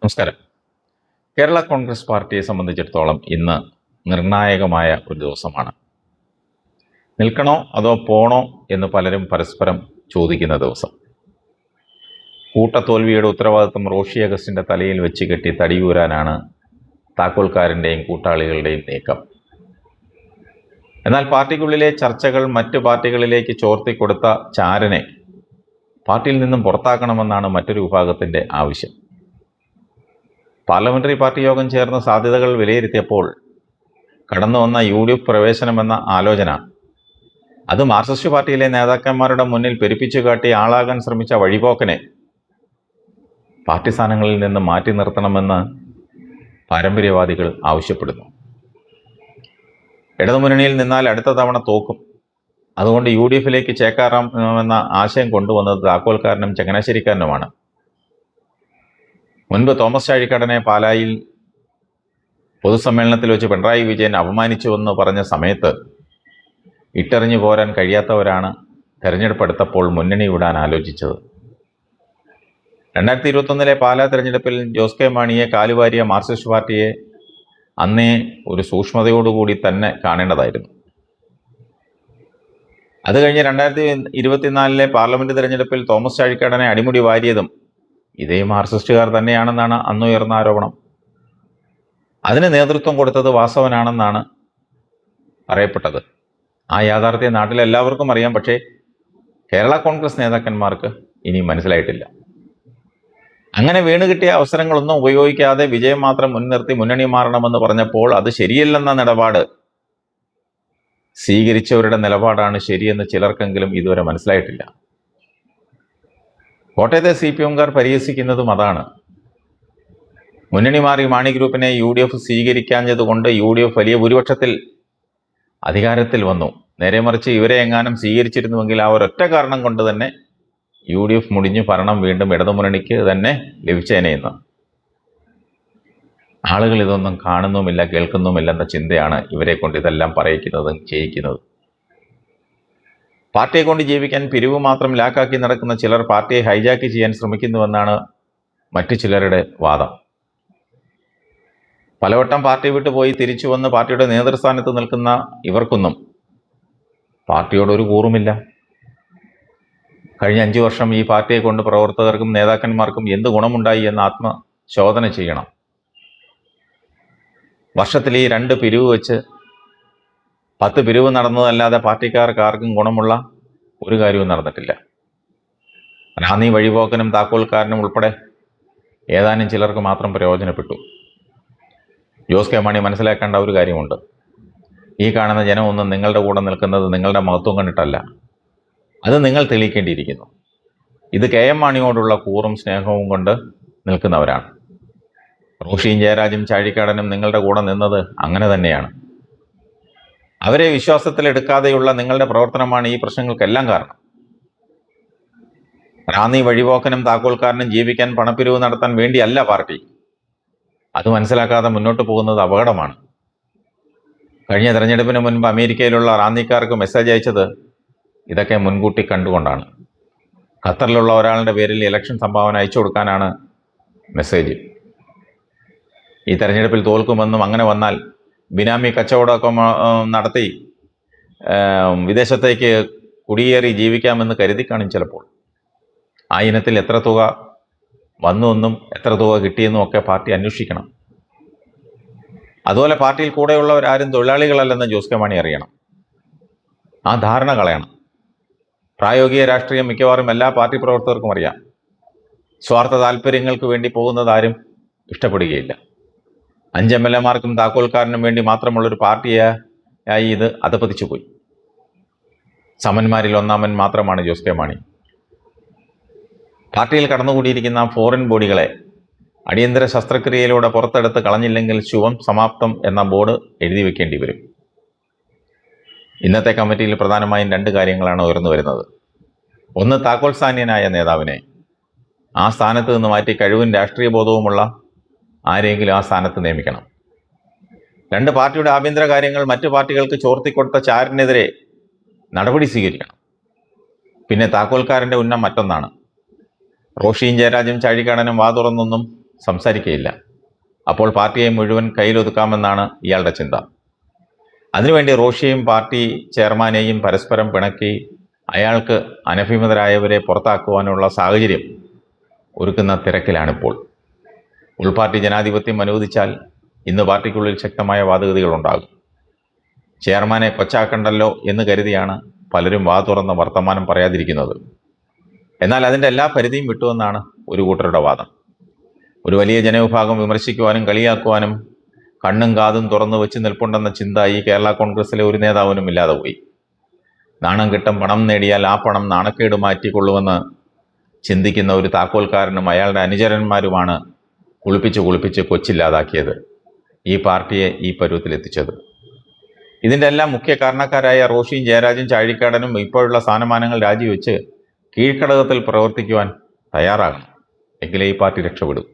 നമസ്കാരം. കേരള കോൺഗ്രസ് പാർട്ടിയെ സംബന്ധിച്ചിടത്തോളം ഇന്ന് നിർണായകമായ ഒരു ദിവസമാണ്. നിൽക്കണോ അതോ പോണോ എന്ന് പലരും പരസ്പരം ചോദിക്കുന്ന ദിവസം. കൂട്ടത്തോൽവിയുടെ ഉത്തരവാദിത്വം റോഷി അഗസ്റ്റിൻ്റെ തലയിൽ വെച്ച് കെട്ടി തടിയൂരാനാണ് താക്കോൽക്കാരൻ്റെയും കൂട്ടാളികളുടെയും നീക്കം. എന്നാൽ പാർട്ടിക്കുള്ളിലെ ചർച്ചകൾ മറ്റു പാർട്ടികളിലേക്ക് ചോർത്തിക്കൊടുത്ത ചാരനെ പാർട്ടിയിൽ നിന്നും പുറത്താക്കണമെന്നാണ് മറ്റൊരു വിഭാഗത്തിൻ്റെ ആവശ്യം. പാർലമെന്ററി പാർട്ടി യോഗം ചേർന്ന് സാധ്യതകൾ വിലയിരുത്തിയപ്പോൾ കടന്നു വന്ന UDF പ്രവേശനമെന്ന ആലോചന അത് മാർക്സിസ്റ്റ് പാർട്ടിയിലെ നേതാക്കന്മാരുടെ മുന്നിൽ പെരുപ്പിച്ചു കാട്ടി ആളാകാൻ ശ്രമിച്ച വഴിപോക്കനെ പാർട്ടി സ്ഥാനങ്ങളിൽ നിന്ന് മാറ്റി നിർത്തണമെന്ന് പാരമ്പര്യവാദികൾ ആവശ്യപ്പെടുന്നു. ഇടതുമുന്നണിയിൽ നിന്നാൽ അടുത്ത തവണ തോക്കും, അതുകൊണ്ട് UDFിലേക്ക് ചേക്കാറാമെന്ന ആശയം കൊണ്ടുവന്നത് താക്കോൽക്കാരനും ചങ്ങനാശ്ശേരിക്കാരനുമാണ്. മുൻപ് തോമസ് ചാഴിക്കാടനെ പാലായിൽ പൊതുസമ്മേളനത്തിൽ വെച്ച് പിണറായി വിജയൻ അപമാനിച്ചുവെന്ന് പറഞ്ഞ സമയത്ത് ഇട്ടെറിഞ്ഞു പോരാൻ കഴിയാത്തവരാണ് തെരഞ്ഞെടുപ്പ് എടുത്തപ്പോൾ മുന്നണി വിടാൻ ആലോചിച്ചത്. 2021 പാലാ തെരഞ്ഞെടുപ്പിൽ ജോസ് കെ മാണിയെ കാലുവാരിയ മാർക്സിസ്റ്റ് പാർട്ടിയെ അന്നേ ഒരു സൂക്ഷ്മതയോടുകൂടി തന്നെ കാണേണ്ടതായിരുന്നു. അത് കഴിഞ്ഞ് 2024 പാർലമെന്റ് തെരഞ്ഞെടുപ്പിൽ തോമസ് ചാഴിക്കാടനെ അടിമുടി വാരിയതും ഇതേ മാർക്സിസ്റ്റുകാർ തന്നെയാണെന്നാണ് അന്നുയർന്ന ആരോപണം. അതിന് നേതൃത്വം കൊടുത്തത് വാസവനാണെന്നാണ് പറയപ്പെട്ടത്. ആ യാഥാർത്ഥ്യം നാട്ടിലെല്ലാവർക്കും അറിയാം. പക്ഷേ കേരള കോൺഗ്രസ് നേതാക്കന്മാർക്ക് ഇനി മനസ്സിലായിട്ടില്ല. അങ്ങനെ വീണുകിട്ടിയ അവസരങ്ങളൊന്നും ഉപയോഗിക്കാതെ വിജയം മാത്രം മുൻനിർത്തി മുന്നണി മാറണമെന്ന് പറഞ്ഞപ്പോൾ അത് ശരിയല്ലെന്ന നിലപാട് സ്വീകരിച്ചവരുടെ നിലപാടാണ് ശരിയെന്ന് ചിലർക്കെങ്കിലും ഇതുവരെ മനസ്സിലായിട്ടില്ല. കോട്ടയത്തെ CPMകാർ പരിഹസിക്കുന്നതും അതാണ്. മുന്നണി മാറി മാണി ഗ്രൂപ്പിനെ UDF സ്വീകരിക്കാഞ്ഞതുകൊണ്ട് UDF വലിയ ഭൂരിപക്ഷത്തിൽ അധികാരത്തിൽ വന്നു. നേരെ മറിച്ച് ഇവരെ എങ്ങാനും സ്വീകരിച്ചിരുന്നുവെങ്കിൽ ആ ഒരൊറ്റ കാരണം കൊണ്ട് തന്നെ UDF മുടിഞ്ഞു ഭരണം വീണ്ടും ഇടതുമുന്നണിക്ക് തന്നെ ലഭിച്ചേനെയെന്ന്. ആളുകൾ ഇതൊന്നും കാണുന്നുമില്ല കേൾക്കുന്നുമില്ലെന്ന ചിന്തയാണ് ഇവരെ കൊണ്ട് ഇതെല്ലാം പറയിക്കുന്നതും ചെയ്യിക്കുന്നതും. പാർട്ടിയെ കൊണ്ട് ജീവിക്കാൻ പിരിവ് മാത്രം ലാക്കാക്കി നടക്കുന്ന ചിലർ പാർട്ടിയെ ഹൈജാക്ക് ചെയ്യാൻ ശ്രമിക്കുന്നുവെന്നാണ് മറ്റു ചിലരുടെ വാദം. പലവട്ടം പാർട്ടി വിട്ടു പോയി തിരിച്ചു വന്ന് പാർട്ടിയുടെ നേതൃസ്ഥാനത്ത് നിൽക്കുന്ന ഇവർക്കൊന്നും പാർട്ടിയോടൊരു കൂറുമില്ല. കഴിഞ്ഞ 5 വർഷം ഈ പാർട്ടിയെ കൊണ്ട് പ്രവർത്തകർക്കും നേതാക്കന്മാർക്കും എന്ത് ഗുണമുണ്ടായി എന്ന് ആത്മശോധന ചെയ്യണം. വർഷത്തിൽ ഈ 2 പിരിവ് വെച്ച് 10 പിരിവ് നടന്നതല്ലാതെ പാർട്ടിക്കാർക്ക് ആർക്കും ഗുണമുള്ള ഒരു കാര്യവും നടന്നിട്ടില്ല. റാന്നി വഴിപോക്കനും താക്കോൽക്കാരനും ഉൾപ്പെടെ ഏതാനും ചിലർക്ക് മാത്രം പ്രയോജനപ്പെട്ടു. ജോസ് കെ മാണി മനസ്സിലാക്കേണ്ട ഒരു കാര്യമുണ്ട്. ഈ കാണുന്ന ജനമൊന്നും നിങ്ങളുടെ കൂടെ നിൽക്കുന്നത് നിങ്ങളുടെ മഹത്വം കണ്ടിട്ടല്ല, അത് നിങ്ങൾ തെളിയിക്കേണ്ടിയിരിക്കുന്നു. ഇത് KM മാണിയോടുള്ള കൂറും സ്നേഹവും കൊണ്ട് നിൽക്കുന്നവരാണ്. റോഷിയും ജയരാജും ചാഴിക്കാടനും നിങ്ങളുടെ കൂടെ നിന്നത് അങ്ങനെ തന്നെയാണ്. അവരെ വിശ്വാസത്തിലെടുക്കാതെയുള്ള നിങ്ങളുടെ പ്രവർത്തനമാണ് ഈ പ്രശ്നങ്ങൾക്കെല്ലാം കാരണം. റാന്നി വഴിപോക്കനും താക്കോൽക്കാരനും ജീവിക്കാൻ പണപ്പിരിവ് നടത്താൻ വേണ്ടിയല്ല പാർട്ടി. അത് മനസ്സിലാക്കാതെ മുന്നോട്ട് പോകുന്നത് അപകടമാണ്. കഴിഞ്ഞ തെരഞ്ഞെടുപ്പിന് മുൻപ് അമേരിക്കയിലുള്ള റാന്നിക്കാർക്ക് മെസ്സേജ് അയച്ചത് ഇതൊക്കെ മുൻകൂട്ടി കണ്ടുകൊണ്ടാണ്. ഖത്തറിലുള്ള ഒരാളുടെ പേരിൽ ഇലക്ഷൻ സംഭാവന അയച്ചു കൊടുക്കാനാണ് മെസ്സേജ്. ഈ തെരഞ്ഞെടുപ്പിൽ തോൽക്കുമെന്നും അങ്ങനെ വന്നാൽ ബിനാമി കച്ചവടമൊക്കെ നടത്തി വിദേശത്തേക്ക് കുടിയേറി ജീവിക്കാമെന്ന് കരുതി കാണും ചിലപ്പോൾ. ആ ഇനത്തിൽ എത്ര തുക വന്നുവെന്നും എത്ര തുക കിട്ടിയെന്നും ഒക്കെ പാർട്ടി അന്വേഷിക്കണം. അതുപോലെ പാർട്ടിയിൽ കൂടെയുള്ളവരാരും തൊഴിലാളികളല്ലെന്ന് ജോസ് കെ മാണി അറിയണം. ആ ധാരണ കളയണം. പ്രായോഗിക രാഷ്ട്രീയം മിക്കവാറും എല്ലാ പാർട്ടി പ്രവർത്തകർക്കും അറിയാം. സ്വാർത്ഥ താല്പര്യങ്ങൾക്ക് വേണ്ടി പോകുന്നത് ആരും ഇഷ്ടപ്പെടുകയില്ല. 5 MLAമാർക്കും താക്കോൽക്കാരനും വേണ്ടി മാത്രമുള്ളൊരു പാർട്ടിയായി ഇത് അധപതിച്ചു പോയി. സമന്മാരിൽ ഒന്നാമൻ മാത്രമാണ് ജോസ് കെ മാണി. പാർട്ടിയിൽ കടന്നുകൂടിയിരിക്കുന്ന ഫോറിൻ ബോഡികളെ അടിയന്തര ശസ്ത്രക്രിയയിലൂടെ പുറത്തെടുത്ത് കളഞ്ഞില്ലെങ്കിൽ ശുഭം സമാപ്തം എന്ന ബോർഡ് എഴുതി വെക്കേണ്ടി വരും. ഇന്നത്തെ കമ്മിറ്റിയിൽ പ്രധാനമായും 2 കാര്യങ്ങളാണ് ഉയർന്നു വരുന്നത്. ഒന്ന്, താക്കോൽ സ്ഥാനീയനായ നേതാവിനെ ആ സ്ഥാനത്ത് നിന്ന് മാറ്റി കഴിവും രാഷ്ട്രീയ ബോധവുമുള്ള ആരെങ്കിലും ആ സ്ഥാനത്ത് നിയമിക്കണം. 2, പാർട്ടിയുടെ ആഭ്യന്തര കാര്യങ്ങൾ മറ്റു പാർട്ടികൾക്ക് ചോർത്തിക്കൊടുത്ത ചാരനെതിരെ നടപടി സ്വീകരിക്കണം. പിന്നെ താക്കോൽക്കാരൻ്റെ ഉന്നം മറ്റൊന്നാണ്. റോഷിയും ജയരാജും ചാഴിക്കാടനും വാതുറന്നൊന്നും സംസാരിക്കുകയില്ല. അപ്പോൾ പാർട്ടിയെ മുഴുവൻ കയ്യിലൊതുക്കാമെന്നാണ് ഇയാളുടെ ചിന്ത. അതിനുവേണ്ടി റോഷിയെയും പാർട്ടി ചെയർമാനെയും പരസ്പരം പിണക്കി അയാൾക്ക് അനഭിമതരായവരെ പുറത്താക്കുവാനുള്ള സാഹചര്യം ഒരുക്കുന്ന തിരക്കിലാണിപ്പോൾ. ഉൾപാർട്ടി ജനാധിപത്യം അനുവദിച്ചാൽ ഇന്ന് പാർട്ടിക്കുള്ളിൽ ശക്തമായ വാദഗതികളുണ്ടാകും. ചെയർമാനെ കൊച്ചാക്കണ്ടല്ലോ എന്ന് കരുതിയാണ് പലരും വാ തുറന്ന് വർത്തമാനം പറയാതിരിക്കുന്നത്. എന്നാൽ അതിൻ്റെ എല്ലാ പരിധിയും വിട്ടുവെന്നാണ് ഒരു കൂട്ടരുടെ വാദം. ഒരു വലിയ ജനവിഭാഗം വിമർശിക്കുവാനും കളിയാക്കുവാനും കണ്ണും കാതും തുറന്നു വെച്ച് നിൽപ്പുണ്ടെന്ന ചിന്ത ഈ കേരള കോൺഗ്രസിലെ ഒരു നേതാവിനും ഇല്ലാതെ പോയി. നാണം കിട്ടും പണം നേടിയാൽ ആ പണം നാണക്കേട് മാറ്റിക്കൊള്ളുമെന്ന് ചിന്തിക്കുന്ന ഒരു താക്കോൽക്കാരനും അയാളുടെ അനുചരന്മാരുമാണ് കുളിപ്പിച്ച് കൊച്ചില്ലാതാക്കിയത്, ഈ പാർട്ടിയെ ഈ പരുവത്തിലെത്തിച്ചത്. ഇതിൻ്റെ എല്ലാം മുഖ്യ കാരണക്കാരായ റോഷിയും ജയരാജും ചാഴിക്കാടനും ഇപ്പോഴുള്ള സ്ഥാനമാനങ്ങൾ രാജിവെച്ച് കീഴ്ഘടകത്തിൽ പ്രവർത്തിക്കുവാൻ തയ്യാറാകണം. എങ്കിലേ ഈ പാർട്ടി രക്ഷപ്പെടും.